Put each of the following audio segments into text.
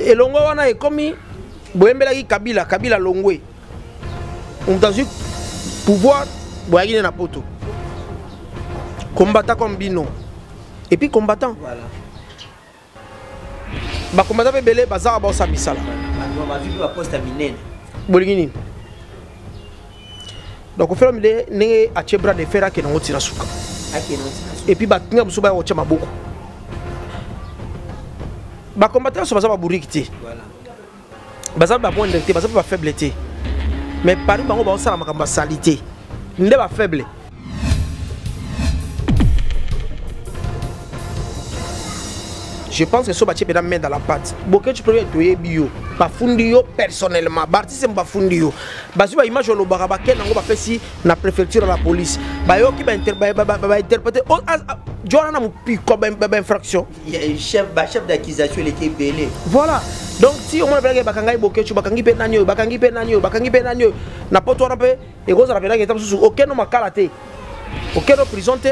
elongo wana ekomi boyembelaki Kabila Kabila longwe mutazu pouvoir boyaki na poto combattant comme bino et puis combattant voilà ba combattant pe belé bazara ba sa misala ba vu ba poste minene bolingini donc au fait de ne a chebra de fera ke na ngotira suka et puis ba tinga buso ba ocha maboko ba combattant so bazaba burikiti voilà bazaba ba bonne te bazaba ba faiblesse mais paru bango ba osala makamba salité nde ba faible. Je pense que ce bâtiment est main dans la pâte. Beaucoup tu peux être bio, pas fundio personnellement. Barti c'est pas fundio. Basi ba image lo baraba ken ngo ba fesi na préfecture la police. Ba yo ki ba interpréter Joana na mu piko ba infraction. Chef d'accusation il était belé. Voilà. Donc si on m'a blague bakangai boke tu bakangi pe nanyo, bakangi pe nanyo. Na poto na pe e goza la pena que tamu aucun no makala te. Aucun no prison te.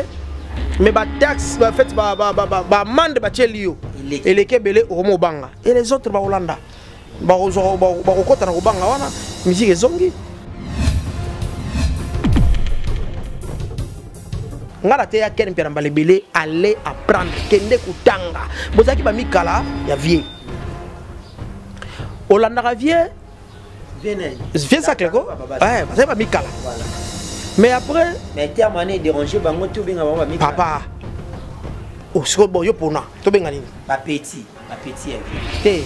Mais ba taxe ba fait ba amende ba tchelio. Et les Kébélés au Banga. Et les autres, bah, Hollanda. Bah, Kota na Banga, wana. Musique zongi. Ngala te ya ken pera balebele aller apprendre kende kutanga. Bozaki ba mikala ya vie. Hollanda ka vie. Viens ça clair ko? Ouais, ça ba mikala. Voilà. Mais après, mais tu as mané déranger bango tout bien ba mikala. Papa. Oh, c'est bon, yo pour na. To benga nini? Pas petit Hey.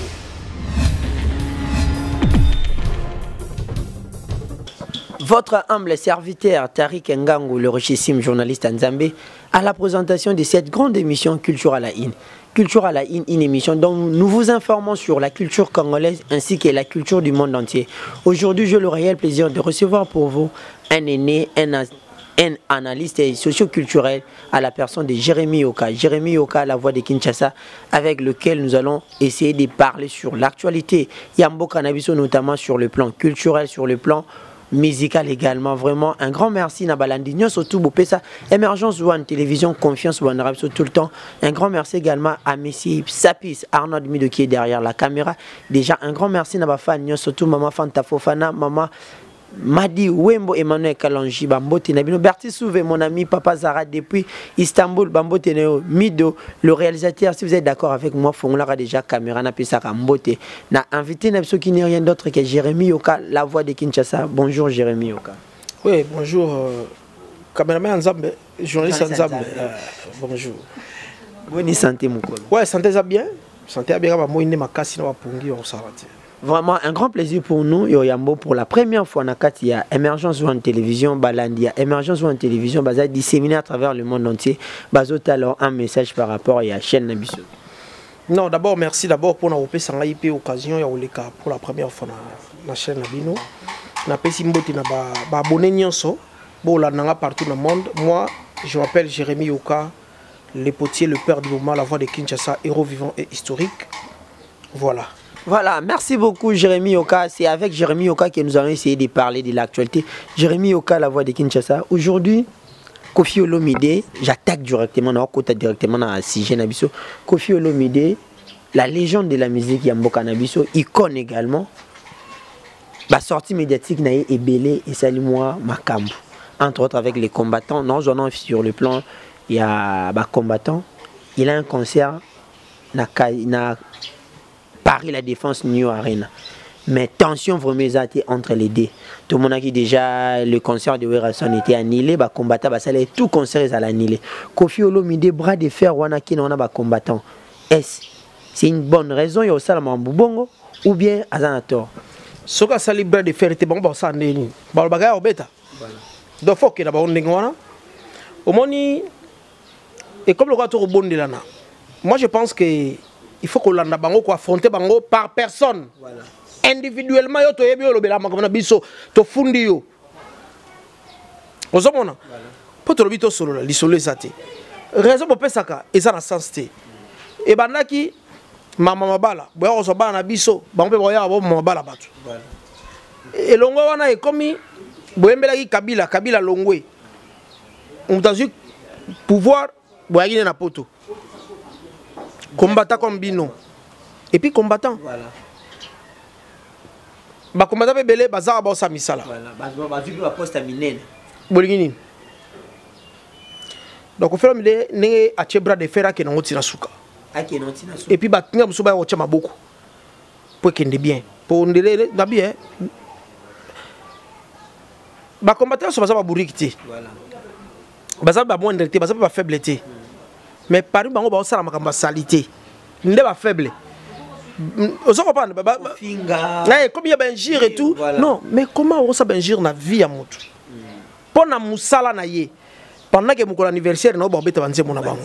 Votre humble serviteur Tariq Ngangu, le richissime journaliste Nzambé, à la présentation de cette grande émission Culture à la In. Culture à la In, une émission dont nous vous informons sur la culture congolaise ainsi que la culture du monde entier. Aujourd'hui, j'ai le réel plaisir de recevoir pour vous un aîné, un analyste socio-culturel à la personne de Jérémy Yoka. Jérémy Yoka, la voix de Kinshasa, avec lequel nous allons essayer de parler sur l'actualité. Yambo Canabiso, notamment sur le plan culturel, sur le plan musical également. Vraiment, un grand merci Nabalandi. Surtout Bopesa, Émergence One Télévision, Confiance One Arabso tout le temps. Un grand merci également à Messi Sapis, Arnaud Mido qui est derrière la caméra. Déjà, un grand merci Nabafan, surtout Maman Fanta Fofana, Maman Madi Wembo Emmanuel Kalonji Bambote Nabino Berti Souvé, mon ami Papa Zara depuis Istanbul Bambote Neo Mido, le réalisateur. Si vous êtes d'accord avec moi, Fongola déjà caméra n'a pas ça Bambote. N'a invité Nabso qui n'est rien d'autre que Jérémy Yoka, la voix de Kinshasa. Bonjour Jérémy Yoka. Oui, bonjour caméraman Nzambe, journaliste Nzambe. Bonjour. Bonne santé mon col. Ouais, santé ça bien. Santé bien ba moine makasi na bapungi on s'arrête. Vraiment un grand plaisir pour nous, Yoyambo, pour la première fois, il y a Émergence One Télévision, Balandi, Émergence One Télévision, Baza disséminé à travers le monde entier. Bazo alors un message par rapport à la chaîne Nabiso. Non, d'abord, merci d'abord pour nous faire l'occasion pour la première fois dans la chaîne Nabino. Na pesi mboti na ba abonné nyonso, bo la nanga partout dans le monde. Moi, je m'appelle Jérémy Yoka, le potier, le père du moment, la voix de Kinshasa, héros vivant et historique. Voilà. Voilà, merci beaucoup Jérémy Yoka. C'est avec Jérémy Yoka que nous allons essayer de parler de l'actualité. Jérémy Yoka, la voix de Kinshasa. Aujourd'hui, Kofi Olomide, j'attaque directement, directement dans la CG Nabiso. Kofi Olomide, la légende de la musique Yamboka Nabiso, icône également. La sortie médiatique naïe est belée et Salimoa Makambu. Entre autres avec les combattants. Non, j'en ai sur le plan, il y a des combattants. Il a un concert. Paris La Défense New Arena. Mais tension vraiment entre les deux. Tout le monde a dit déjà le concert de Werason était annulé, bah combattant bah ça tout concert est annulé. Kofi Olomide bras de fer wana ki na ba combattant. Est-ce c'est une bonne raison yo salama mbongo ou bien azanator? Soka sali bras de fer était bon ba ça ndeni. Ba bagaya obeta. Voilà. Do faut que na ba ndenge wana. Omoni et comme le roi to bondelana. Moi je pense que il faut qu'on landa bango ko affronter bango par personne. Voilà. Individuellement yo to yebi olobela makona biso to fundi yo. Ozomona. Voilà. Po to lobito solo la lisolo ezate. Raison pour pesaka eza na sens te. E bandaki mama mabala, boya ko so bana na biso, bango pe boya bo mabala batu. Voilà. Et longo wana e komi boyembelaki Kabila longwe. On t'a dit pouvoir boya na poto. Combattant comme bino et puis combattant. Voilà. Ba combattant be belé bazar ba sa misala. Voilà. Ba vu ba poste minene. Bolingini. Donc au fait me ne a chebra de fera que nango tina suka. Ake non tina suka. Et puis ba tinga muso ba o chama beaucoup. Pour qu'il bien. Pour ndele na bien. Ba combattant so baza ba burikiti. Voilà. Baza ba moindreté, baza ba faiblité. Mais par bango ba osala makamba salité. Ndé ba faible. Vous comprenez? Comme il y a un gire et tout. Voilà. Non, mais comment on a un gire dans la vie à moto? Pendant musala na ye. Pendant que mon anniversaire na obeta banze mona bango.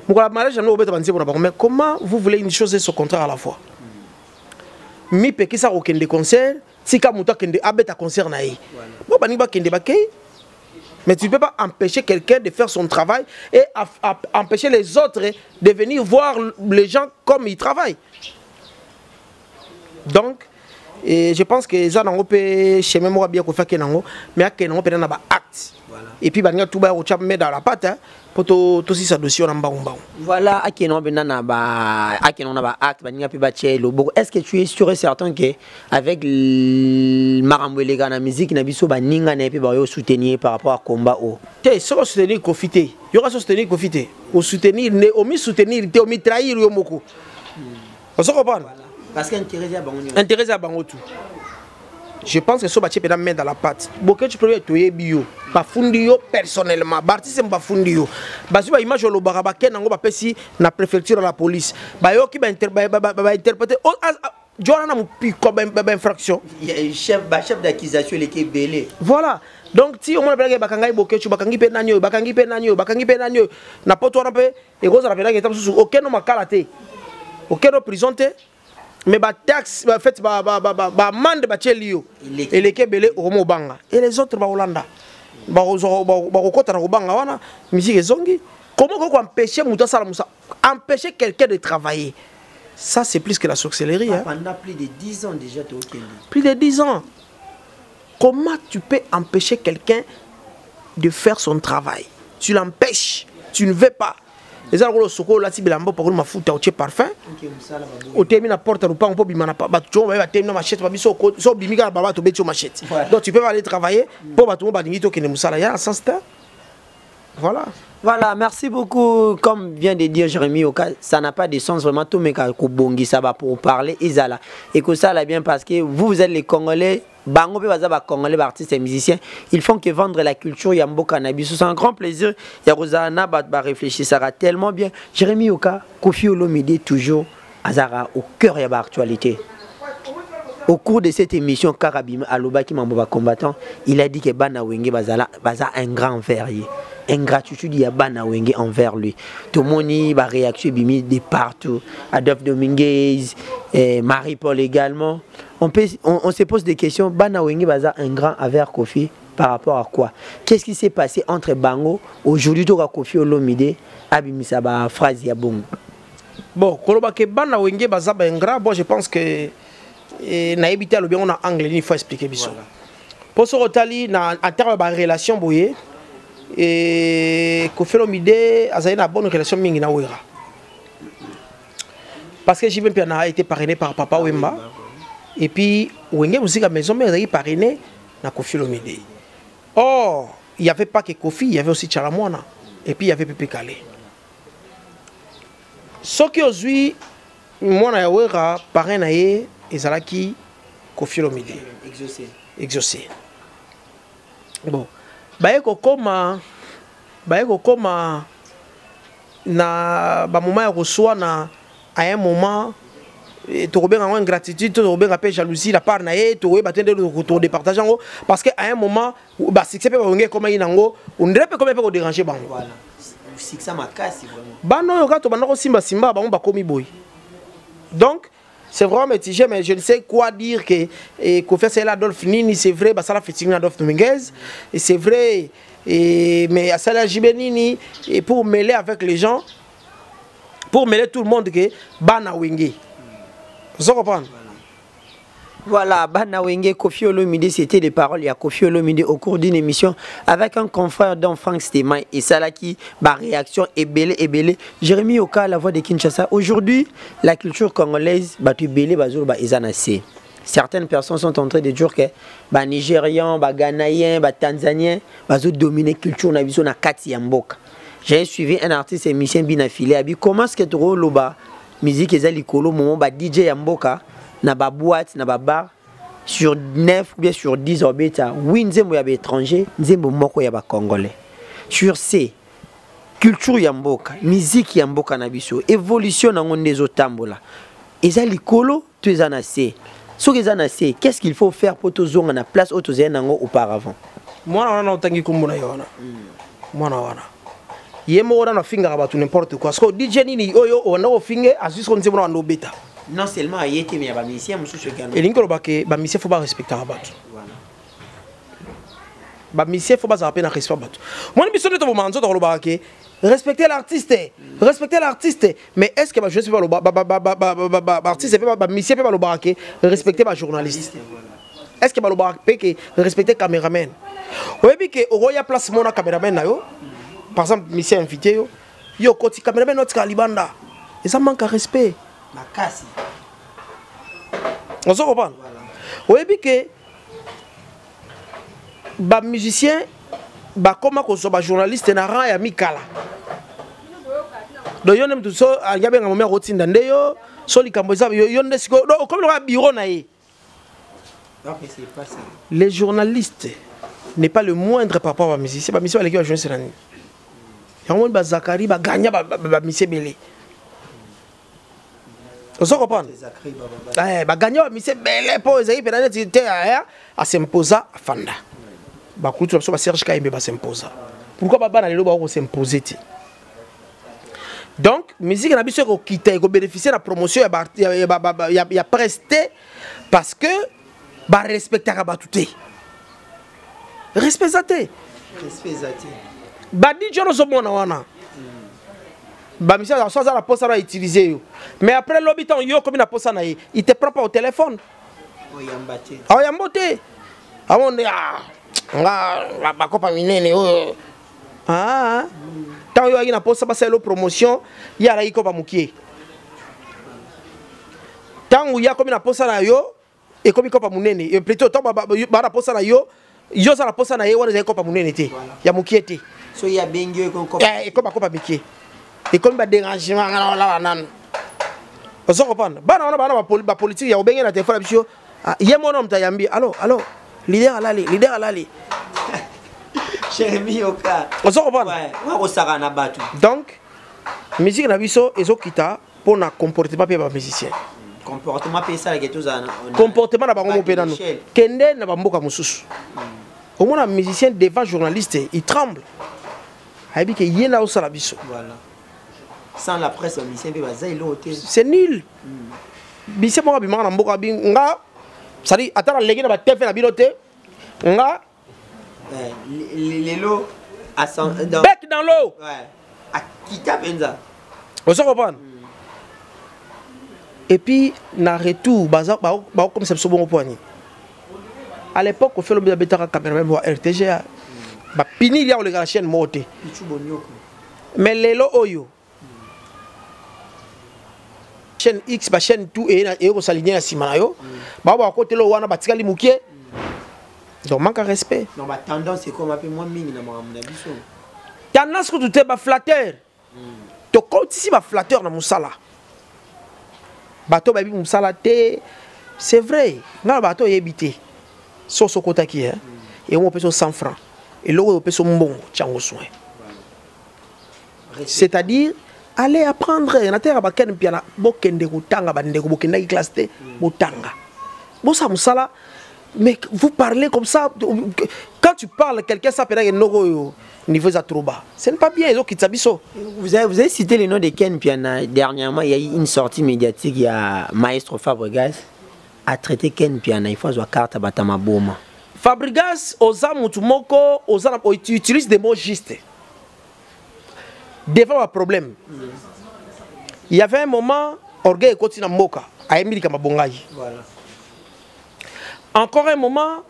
Mon mariage na obeta banze mona bango. Mais comment vous voulez une chose et son contraire à la fois? Mi pe ki sa okende concert, si ka muta kende abeta concert na ye. Bon bani ba kende ba kay. Mais tu ne peux pas empêcher quelqu'un de faire son travail et empêcher les autres de venir voir les gens comme ils travaillent. Donc, je pense que ça n'a pas chez moi bien qu'on fait que non, mais que non peut pas acte. Et puis banya tout ba au chap met dans la pâte pour tout si ça dossier en bas. Voilà, à qui non benana ba à qui non ba acte banya pe ba chelo. Est-ce que tu es sûr et certain que avec marambo les gars na musique na biso ba ninga na pe ba yo soutenir par rapport à combat au. Té so soutenir profiter. Il y aura soutenir profiter. Au soutenir au mi soutenir té au mi trahir yo moko. On se comprend. Parce qu'intérêt à bango. Intérêt à bango tout. Je pense que ce bâtiment peut mettre dans la pâte. Beaucoup de problèmes sont bio. Bafundio personnellement. Bartis c'est bafundio. Basu ba image lo baraba ken ngo ba pesi na préfecture la police. Ba yo ki ba interpréter Joana na mupiko ba infraction. Chef d'accusation les qui belé. Voilà. Donc si au moins ba kangai bokechu bakangi pe nanyo na poto na pe e goza rapela ke tamsu aucun makala te. Aucun prison te. Mais ba taxe ba fait ba amende ba tchelio et les kebele au banga et les autres ba Hollanda ba kokota na banga wana musique zongi. Comment qu'on empêcher muta sala musa empêcher quelqu'un de travailler, ça c'est plus que la sorcellerie hein. Pendant plus de 10 ans déjà tu au plus de 10 ans. Comment tu peux empêcher quelqu'un de faire son travail? Tu l'empêches, tu ne veux pas. Les gens qui sont là, ils ont pour ma fout au parfum. Au terme la porte ou pas on peut bimana pas. Tu vas terminer machette, pas biso so bimika baba to betio machette. Donc tu peux aller travailler pour ba tout ba dingito que ne musala ya sans ça. Voilà. Voilà, merci beaucoup. Comme vient de dire Jérémy Oka, ça n'a pas de sens vraiment tout mais bongi ça va pour parler Isala. Et que ça là bien parce que vous êtes les Congolais. Bango pe baza ba Congolais ba artistes et musiciens, ils font que vendre la culture yambo cannabis. C'est un grand plaisir. Yarozana ba réfléchir ça tellement bien. Jérémy Oka, Koffi Olomide toujours azara au cœur de l'actualité. Au cours de cette émission Karabim Alobaki Mamboba combattant, il a dit que Bana Wenge baza un grand verrier. Ingratitude ya Bana Wenge envers lui. Tout le monde va réaction bimi de partout. Adolphe Dominguez, Marie-Paul également. On se pose des questions. Bana Wenge baza un grand envers Koffi par rapport à quoi? Qu'est-ce qui s'est passé entre Bango aujourd'hui to Koffi Olomide abimisa ba phrase ya bon. Bon, koloba ke Bana Wenge baza ba ingrat, bon je pense que na éviter le bien on a anglais il faut expliquer biso. Pour ce rotali na en termes de relation boye et Koffi Olomide a une bonne relation mingi na Wera. Parce que Jibin Piana a été parrainé par Papa Wemba. Et puis Wenge musique à maison mais il a été parrainé na Koffi Olomide. Or, il n'y avait pas que Koffi, il y avait aussi Chalamwana. Et puis il y avait Pepe Kale. Ce qui aujourd'hui moi na Wera parrainé ezalaki Koffi Olomide exaucé. Bon, bayeko koma na ba moment ya reçoit na à un moment to robenga en ingratitude, to robenga pe jalousie la part na ye to we batende retour de partage ngo parce que à un moment ba succès pe ba ngé comme inango on dirait pe comme pe ko déranger bango. Voilà. Succès makasi vraiment. Bano yo ka to banako simba ba ba komi boy. Donc c'est vraiment mitigé, mais je ne sais quoi dire que Koffi c'est Adolphe Nini, c'est vrai, bah ça la fait Adolphe Dominguez, et c'est vrai, mais ça la Jibenini, et pour mêler avec les gens, pour mêler tout le monde que Bana Wenge. Vous comprenez? Voilà, Bana Wenge, Kofi Olomide, c'était les paroles. Il y a Kofi Olomide au cours d'une émission avec un confrère dont Franck Stéman et Salaki. Bah, réaction est belle, est belle. Jérémy Oka, la voix de Kinshasa. Aujourd'hui, la culture congolaise, bah, tu belle, bah, zour, bah, izanase. Certaines personnes sont en train de dire que bah, Nigérians, bah, Ghanéens, bah, Tanzaniens, bah, zour dominer la culture, na biso na kati yamboka. J'ai suivi un artiste émission bien affilié. Comment est-ce que tu roules la musique et likolo moment bah DJ yamboka na ba boîte na ba bar sur 9 ou bien sur 10 orbita oui nzembo ya ba étranger nzembo moko ya ba congolais sur ces culture yamboka musique yamboka na biso évolution nango ndezo tambola eza likolo to eza na se soki eza na se qu'est-ce qu'il faut faire pour tozonga na place auto nango auparavant mwana wana otangi kumbuna yona mwana wana yemo wana na finga ba tout n'importe quoi parce que DJ nini oyo ona ofinge azusko nzembo na ndobeta non seulement à yété mais à bamisien mususu et l'inko bake bamisien faut pas respecter abatu voilà bamisien faut pas zapper na respect abatu moi biso neto bo manzo to lobake respecter l'artiste mais est-ce que je sais pas le artiste peut pas bamisien peut pas lobake respecter ba journaliste est-ce que ba lobake peut respecter caméraman oyebi ke oya place mona caméraman na yo par exemple monsieur invité yo koti caméraman notre kalibanda et ça manque de respect. Makasi. On se comprend. Oui, puis que ba musicien, ba comment qu'on soit journaliste na rang ya mikala. Donc yo nem tout ça, il y a bien un moment routine dans yo, so li kamboza yo ndesiko, comme le bureau na yi. Non mais c'est pas ça. Les journalistes n'est pas le moindre par rapport à musicien, ba musicien avec journaliste na ni. Yango ba Zakari ba gagna ba musicien belé. On se comprend. Bah gagner monsieur belle pose et pénalité à s'imposer à Fanda. Bah culture sur Serge Kaimbe va s'imposer. Pourquoi pas dans les lois on s'imposer. Donc musique na biso ko quitter ko bénéficier la promotion ya presté parce que ba respecter ka batuté. Respect zaté. Ba di jono so mona wana. Bah monsieur ça la poste à utiliser mais après l'habitant yo comme na poste na il te prend pas au téléphone oyambaté oyamboté on nga ba kopa minene ah tant yo na poste ba selo promotion ya la iko ba mukie tant ya comme na poste na yo et comme kopa munene et plutôt tant ba na poste na yo ça la poste na yo wana za kopa munene te ya mukie te so ya bengyo ko kopa et comme kopa mukie et comme ba dérangement là nan on se comprend bana ba politique ya obengé na téléphone bisio yemo no mtayambi allo leader alali Jérémy Oka on se comprend ouais wa ko saka na batu donc musique na biso ezokita pour na comportement pe ba musicien comportement pe ça que tous comportement na bango mo pe nanu kende na bamboka mususu au moins un musicien devant journaliste il tremble aibi ke yena o sala biso voilà. Sans la presse, c'est nul. Bise mo bi manga mboka bi nga sali atala legi na ba tefe na bilote nga lelo à bec dans l'eau. Ouais. À kita benza. On se comprend. Et puis na retour baza ba comme ça bon poignet. À l'époque on fait le betaka caméraman pour RTGA. Ba pini ya le chaîne moté. Mais lelo oyo chaîne X ba chaîne tout et ko s'aligner à sima yo ba ba côté lo wana batikali mukie donc manque de respect non ba tendance c'est comme un peu moins mingi na biso tendance que tout est ba flatteur to compte ici ba flatteur na musala bato ba bi musala té c'est vrai na bato yebité so kota ki hein et on peut 100 francs et l'euro peut son bon tiango soin c'est-à-dire allez apprendre na terre ba ken piana bokende kutanga bande ko bokenda ki classe té botanga bosa musala mais vous parlez comme ça quand tu parles quelqu'un ça peut être no niveau za trop bas ce n'est pas bien ils ont quitté biso vous avez cité le nom de Ken Piana dernièrement il y a eu une sortie médiatique il y a Maestro Fabregas a traité Ken Piana il faut avoir carte batama boma Fabregas oza mutu moko oza utilise des mots justes devant un problème. Il y avait un moment, orgueil continue à Moka, à Emile Kamabongaï. Voilà. encore un moment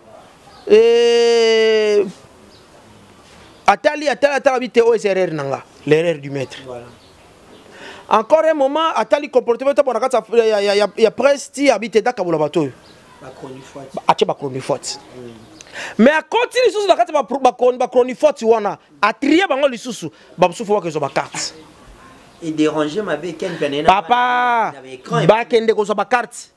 atali habité au erreur nanga l'erreur du maître. Voilà. Encore un moment atali comportement il y a presque habité dakabula bato ba chronifote. Mais à continuer sous la carte ba chronifote wana a trier bango lisusu ba musufu wa kezo ba carte et déranger ma be ken penena papa ba kende ko so ba carte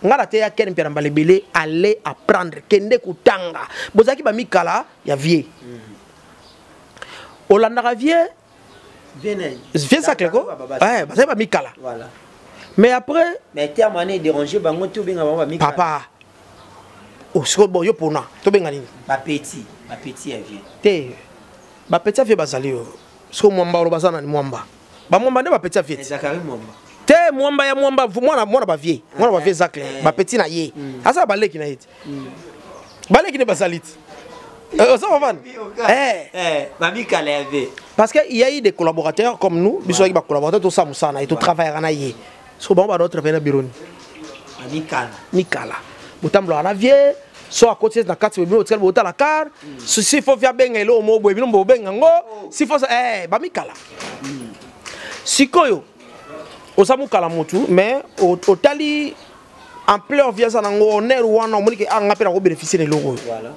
ngala te ya ken pera balebele aller apprendre kende kutanga bozaki ba mikala ya vie Olanda vie viens ça clé ko ouais ba ba mikala voilà mais après mais terme année déranger bango tout bien ba mikala papa oh c'est bon yo pona to benga nini ba petit à vie te ba petit à vie bazali yo so mwamba lo bazana ni mwamba ba mwamba ne ba petit à vie Zakari mwamba te mwamba ya mwamba mwana ba vie zakle ba petit na ye asa ba leki na yiti ba leki ne bazaliti ça va van ba mikala ya vie parce que il y a eu des collaborateurs comme nous biso ba collaborateurs to samusana et to travailler na ye so ba d'autres venir bureau ni mikala Boutamblo à la vieille, soit à côté de la carte, hôtel, hôtel la car, si faut faire bien le mot, boibino, bengango, si faut bamikala. Sikoyo, osamu kalamotu, mais au tali, en plein via sanango, on est ou on que on appelle à bénéficier de l'euro. Voilà.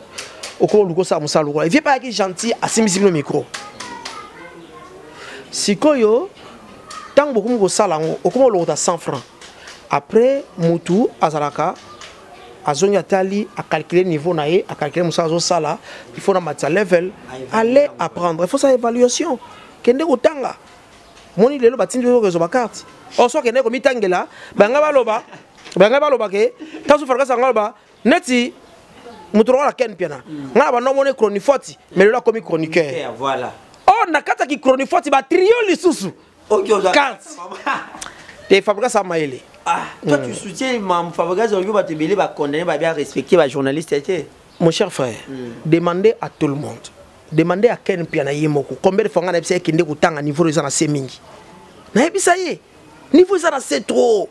Au cours du ça, moussa l'euro. Il vient pas être gentil à 6 000 micro. Sikoyo, tant beaucoup de salango, au cours l'euro à 100 francs. Après, Moutou, Azalaka, Azonia Tali a calculé le niveau naé, a calculé mon sala, il faut mettre level, aller apprendre. Il faut sa évaluation. Kende utanga. Moni lelo batindi yo rezo bakart. Oso kende ko mitangela, banga baloba ke, tasu farka sangaloba, neti mutoro la ken piana. Ngala ba no moni chroniforti, mais là comme chroniqueur. Voilà. Oh nakata ki chroniforti ba trio lisusu. OK, carte. Te fabrica sa maele. Ah, toi tu soutiens mon Fabregas Orgo va te belé va condamner va bien respecter va journaliste était. Mon cher frère, demandez à tout le monde. Demandez à Ken Piana Yemoko combien de fois on a essayé kinde kutanga niveau de ça c'est mingi. Na ebisa ye. Niveau ça c'est trop.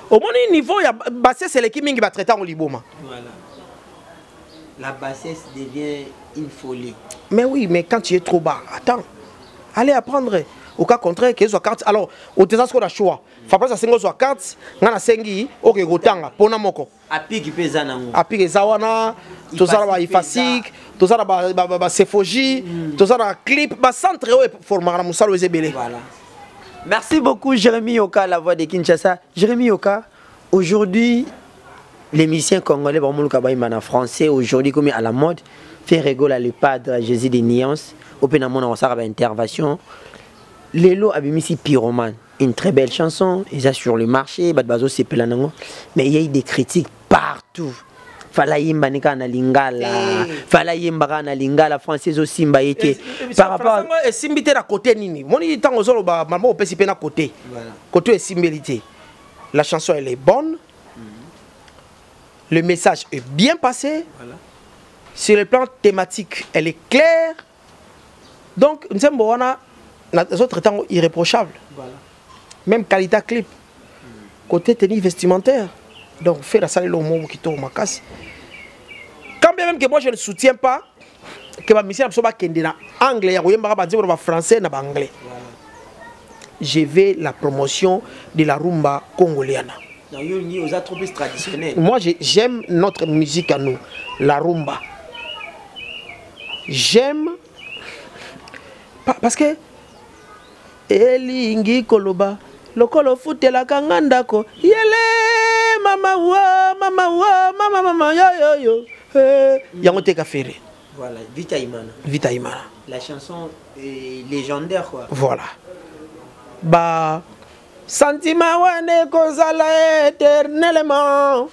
Au moins niveau ya bassesse c'est l'équipe mingi va traiter en liboma. Voilà. La bassesse devient une folie. Mais oui, mais quand tu es trop bas, attends. Allez apprendre. Au cas contraire, qu'il soit carte. Alors, au désastre qu'on a choix. Fabrice a 5 soit carte. Ngana sengi. Ok, gotanga. Pona moko. Api qui pèse nango. Api qui zawana. Tout ça là, ifasik. Tout ça là, sefoji. Tout ça là, clip. Ba centre ouais former la moussa le zébélé. Voilà. Merci beaucoup Jérémy Yoka, la voix de Kinshasa. Jérémy Yoka, aujourd'hui, les musiciens congolais, en français, aujourd'hui comme à la mode, fait rigoler le padre Jésus des Nuances. Au pénamon on s'arrête à intervention. Lelo Abimisi Pyromane, une très belle chanson, ils ont sur le marché, Badbazo c'est pelanango, mais il y a eu des critiques partout. Fala yimba nika na lingala, fala yimba na lingala française aussi mba été par rapport à simbité à côté nini. Moni tango zolo ba maman opesi pe na côté. Côté simbélité. La chanson elle est bonne. Le message est bien passé. Voilà. Sur le plan thématique, elle est claire. Donc nous sommes les autres temps irréprochables. Voilà. Même qualité clip. Côté tenue vestimentaire. Donc faire la salle au mot qui tourne ma casse. Quand bien même que moi je ne soutiens pas que ma mission soit anglais, français, anglais. Je vais la promotion de la rumba congolienne. Moi j'aime notre musique à nous, la rumba. J'aime parce que elingi koloba lokolo futela kangandako yele mama yo yo yango te kafere. Voilà, Vita Imana. La chanson est légendaire quoi. Voilà. Ba sentiment wane kozala éternellement.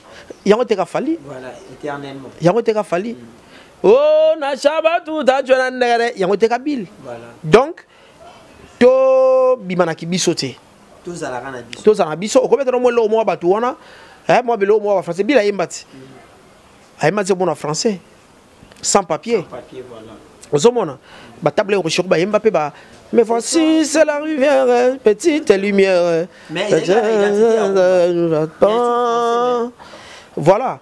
Yango te kafali. Voilà, éternellement. Yango te kafali. Oh na shabatu ta jona ndere yango te kabil. Voilà. Donc to bimana ki bisote. Tous à la rana biso. Tous à la biso. Okobe to mo lo mo batu wana. Moi belo mo ba français bila yembati. Ayembati bon en français. Sans papier. Sans papier voilà. Ozomona ba table au chou ba yemba pe ba. Mais voici c'est la rivière petite lumière. Mais voilà.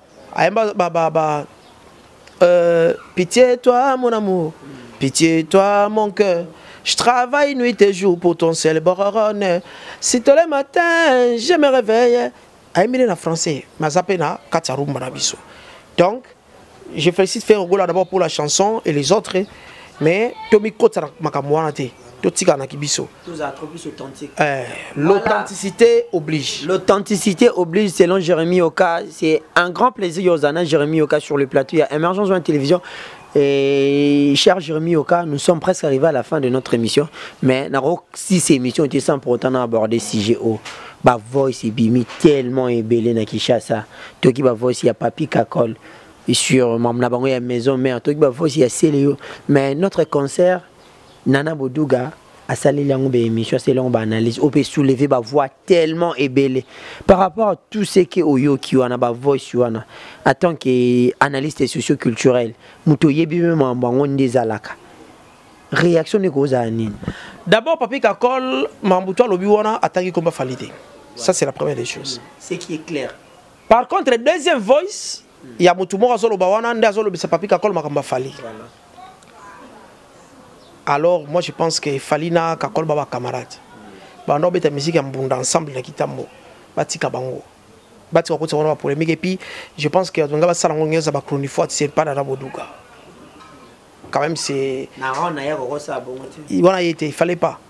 Pitié toi mon amour, pitié toi mon cœur. Je travaille nuit et jour pour ton seul bonheur. Si tous les matins je me réveille. Aïmine en français, Mazapena, Katsarum Manabiso. Donc, je félicite Ferrogola d'abord pour la chanson et les autres. Mais Tomi Kotsa Makamouanate, Totika Nakibiso. Tout a trop plus authentique. L'authenticité oblige. L'authenticité oblige, selon Jérémy Oka. C'est un grand plaisir, Yozana, Jérémy Oka sur le plateau. Il y a Émergence One Télévision. Et cher Jérémy Oka, nous sommes presque arrivés à la fin de notre émission. Mais si ces émissions étaient sans pour autant aborder CGO. Ba voice est bimi tellement ébélé na Kinshasa. Toki ba voice il y a Papi Kakol. Et sur Mamna Bango il y a Maison Mère. Toki ba voice il y a Célio. Mais notre concert, Nana Boduga a salé l'angle émission, c'est l'angle analyse. On peut soulever ba voix tellement ébélé. Par rapport à tout ce qui est Oyo qui a ba voice yuana. En tant qu'analyste socio-culturel, Moutoye bimi Mambango Ndezalaka. Réaction de cause à Anine. D'abord, Papi Kakol, Mambuto Lobiwana a tangué comme validé. Ça, c'est la première des choses. Ce qui est clair. Par contre, le deuxième voice, il y a Moutumo Azolo Bawana, Ndazolo Bisa Papi Kakol, Makamba Fali. Alors, moi, je pense que Falina Kakol Baba camarade. Bando beta musique en bunda ensemble na kitambo. Bati Kabango. Bati Wakoti Wana polémique. Et puis, je pense que Ngaba Salango Zaba Cronifort, c'est pas dans la Boduga. Quand même c'est il fallait pas.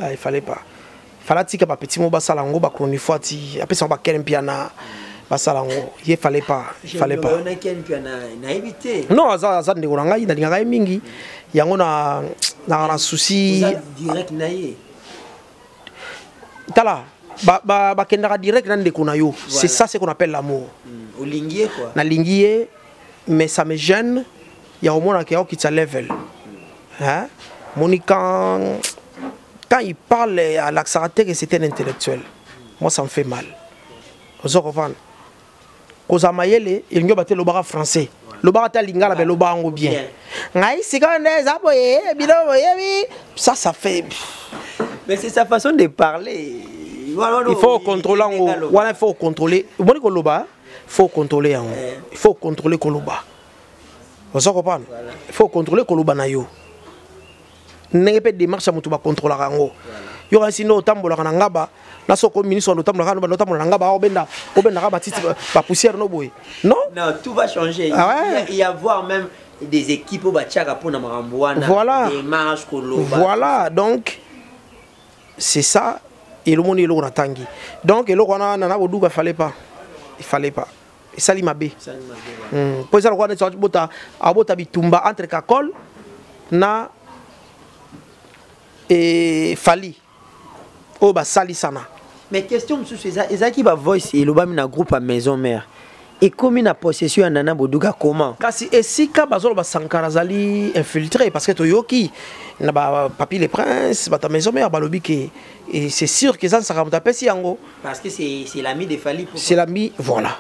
Il fallait pas. Il fallait que petit mot basalango ba chronifoati après ça ba ken piana basalango il fallait pas. Il fallait pas. Non azaz ndeko nanga ina dinga mingi yango na souci direct naie. Tala ba kendaka direct na ndeko na yo. C'est ça ce qu'on appelle l'amour. Au linguier quoi. Na linguier mais ça me gêne. Il y a au moins qui est level. Hein? Quand il parle à l'accent que c'était un intellectuel, moi ça me fait mal. Vous comprenez? Quand Zamayele, il n'y a pas de l'obara français. L'obara ta lingala, mais l'obara en bien. Ça fait. Mais c'est sa façon de parler. Il faut contrôler. Il faut contrôler. Il faut contrôler. Il faut contrôler Koloba. Vous comprenez? Il faut contrôler Koloba na yo. N'est pas des marches à mutuba contrôler rango. Yo a sinon tambola na ngaba na soko ministre no tambola na ngaba obenda ngaba titi ba poussière no boy. Non? Non, tout va changer. Il y avoir même des équipes au Bachaka pour na Marambouana. Voilà. Des marches Koloba. Voilà, donc c'est ça et le monde est là tangi. Donc et là on a na Boduga fallait pas. Il fallait pas. Et ça l'imabé. Pour ça, on a bitumba entre Kakol na et Fali. Oh, bah, Sali Sana. Mais question, c'est qui va voice et le na groupe à Maison Mère. Et comme il a possession à Nana Boduga, comment? Kasi et si Kabazol Sankarazali infiltré, parce que Toyoki, na ba Papi les Princes, ta Maison Mère, balobi et c'est sûr que ça ne sera pas si yango. Parce que c'est l'ami de Fali. C'est l'ami, voilà.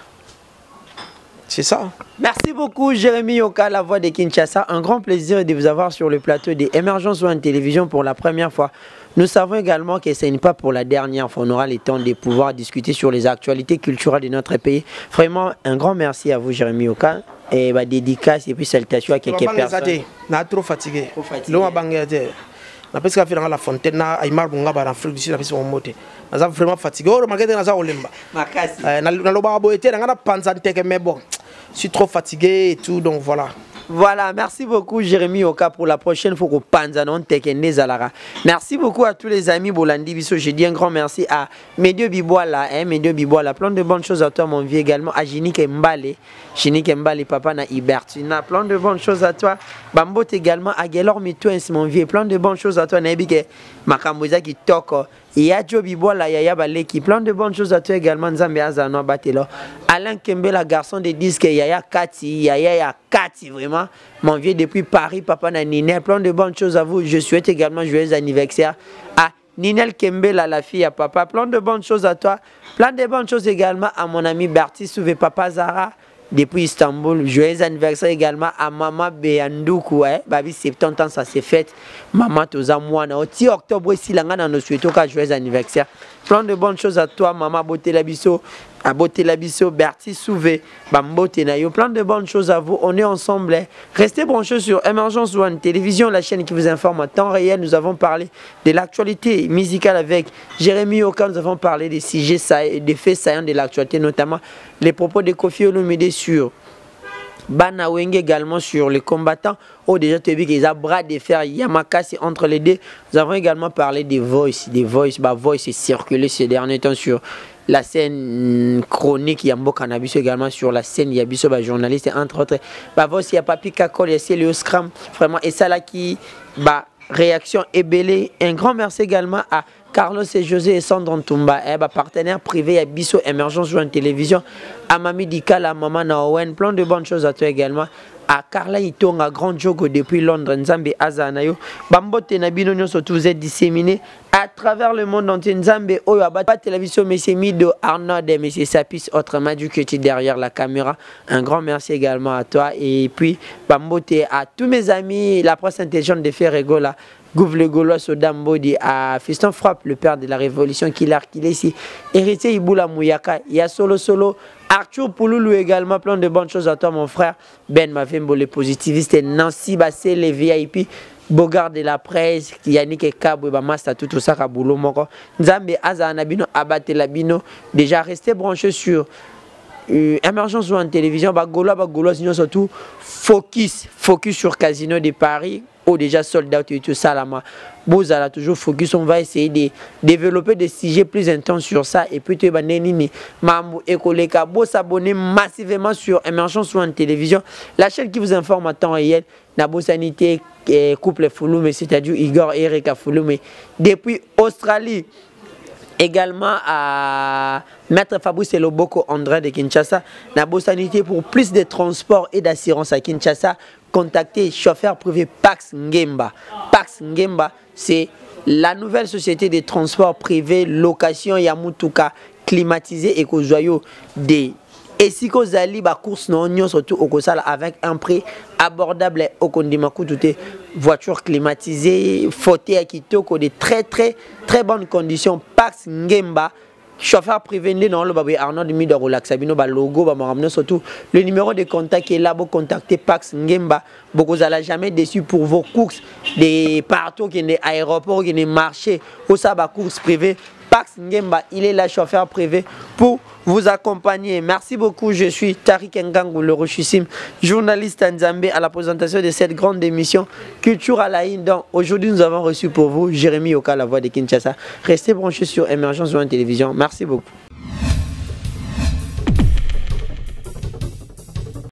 C'est ça. Merci beaucoup Jérémy Oka, la voix de Kinshasa. Un grand plaisir de vous avoir sur le plateau de Émergence One Télévision pour la première fois. Nous savons également que ce n'est pas pour la dernière fois. On aura le temps de pouvoir discuter sur les actualités culturelles de notre pays. Vraiment, un grand merci à vous Jérémy Oka. Et bah, dédicace et puis salutations à quelques personnes. Je suis trop fatigué. Je suis fatigué. La fontaine, Aymar Bunga, en Afrique du Sud, je suis vraiment fatigué. Je suis trop fatigué et tout, donc voilà. Voilà, merci beaucoup Jérémy Oka pour la prochaine fois qu'on panzanon tekende zalara. Merci beaucoup à tous les amis Bolandi Bisso. Je dis un grand merci à Médio Biboala, Médio Biboala. Plein de bonnes choses à toi mon vieux également. À Jinik Mbale, papa na Ibertina. Plein de bonnes choses à toi. Bambot également. À Gelor Mitouens mon vieux. Plein de bonnes choses à toi. Nebike Makamboza qui toko. Il y a Joe Biboala, Yaya Baleki. Plein de bonnes choses à toi également. Nzambe Azano Batelo. Alain Kembe, la garçon de disques. Yaya Kati, Yaya Kati, vraiment. Mon vieux depuis Paris, papa na Ninel. Plein de bonnes choses à vous. Je souhaite également joyeux anniversaire à Ninel Kembe, la fille à papa. Plein de bonnes choses à toi. Plein de bonnes choses également à mon ami Berti Souvé, papa Zara. Depuis Istanbul, joyeux anniversaire également à Maman Béandoukou, Babi 70 ans, ça s'est fait. Maman Toza Mouana, au 10 octobre ici, là, nous souhaitons joyeux anniversaire. Plein de bonnes choses à toi, Maman Boté Labisso. Abote Labisso, Berti Souvé, Bambote Nayo, plein de bonnes choses à vous. On est ensemble. Restez branchés sur Emergence One Télévision, la chaîne qui vous informe en temps réel. Nous avons parlé de l'actualité musicale avec Jérémy Oka. Nous avons parlé des sujets, des faits saillants de l'actualité, notamment les propos de Kofi Olomide sur Bana Wenge, également sur les combattants. Oh, déjà, tu as vu qu'ils ont bras de fer, Yamakasi entre les deux. Nous avons également parlé des voices. Voice est circulé ces derniers temps sur la scène chronique Yambo Cannabis, également sur la scène Yabiso, journaliste, entre autres. Voice, il y a Papi Kakol, il y a Célio Scram, vraiment. Et ça là qui, réaction est belle. Un grand merci également à Carlos et José et Sandro Ntumba, partenaire privé à Bisso Emergence One Télévision, à Mami Dikala, Maman Naowen, plein de bonnes choses à toi également. À Carla Itonga, Grand Jogo depuis Londres, Nzambe Azanayo, Bambote Nabino, surtout vous êtes disséminés à travers le monde entier. Nzambe Oyaba, télévision, M. Mido, Arnaud et M. Sapis, autrement du que tu derrière la caméra. Un grand merci également à toi. Et puis, Bambote, à tous mes amis, la presse intelligente de Ferregola. Gouv le Gaulois Sodambodi, à Fiston Frappe, le père de la révolution, qu'il ici. Héritier Iboula Mouyaka, il y a Solo, Arthur Pouloulou également, plein de bonnes choses à toi mon frère. Ben Mavembo, les positivistes, Nancy Bassé, les VIP, Bogard de la presse, Yannick Kabou, Bamasta, tout ça, Kaboulou Moko. Nzambe Azanabino, Abate Labino, déjà resté branché sur Emergence One Télévision, Gaulois, sinon surtout focus sur Casino de Paris. Oh, déjà sold out et tout ça là, Bozala toujours focus, on va essayer de développer des sujets plus intenses sur ça. Et puis tu vas Mamou et Koleka, s'abonner massivement sur Emergence One Télévision, la chaîne qui vous informe en temps réel. Nabo Sanité, couple Fouloumé, c'est-à-dire Igor et Erika Fouloumé, depuis Australie. Également à Maître Fabrice Loboko André de Kinshasa, Nabo Sanité pour plus de transport et d'assurance à Kinshasa. Contactez chauffeur privé Pax Ngemba. Pax Ngemba, c'est la nouvelle société de transport privé, location Yamutuka, climatisé et joyau des. Et si vous allez à course non surtout au Kosala avec un prix abordable au Kondimaku, tout est voiture climatisée, fauteuil à Kitoko, de très bonnes conditions. Pax Ngemba, chauffeur privé dans le babé Arnaud Demi de Relax Sabino logo surtout le numéro de contact qui est là pour contacter Pax Ngemba. Beaucoup n'allez jamais déçu pour vos courses des partout qui est des aéroports qui est des marchés ou ça va courses privées. Pax Ngemba, il est là chauffeur privé pour vous accompagner. Merci beaucoup, je suis Tariq Ngangu, le Rochissime, journaliste en Nzambe à la présentation de cette grande émission Culture à la Inde. Aujourd'hui, nous avons reçu pour vous Jérémy Oka, la voix de Kinshasa. Restez branchés sur Emergence One Télévision. Merci beaucoup.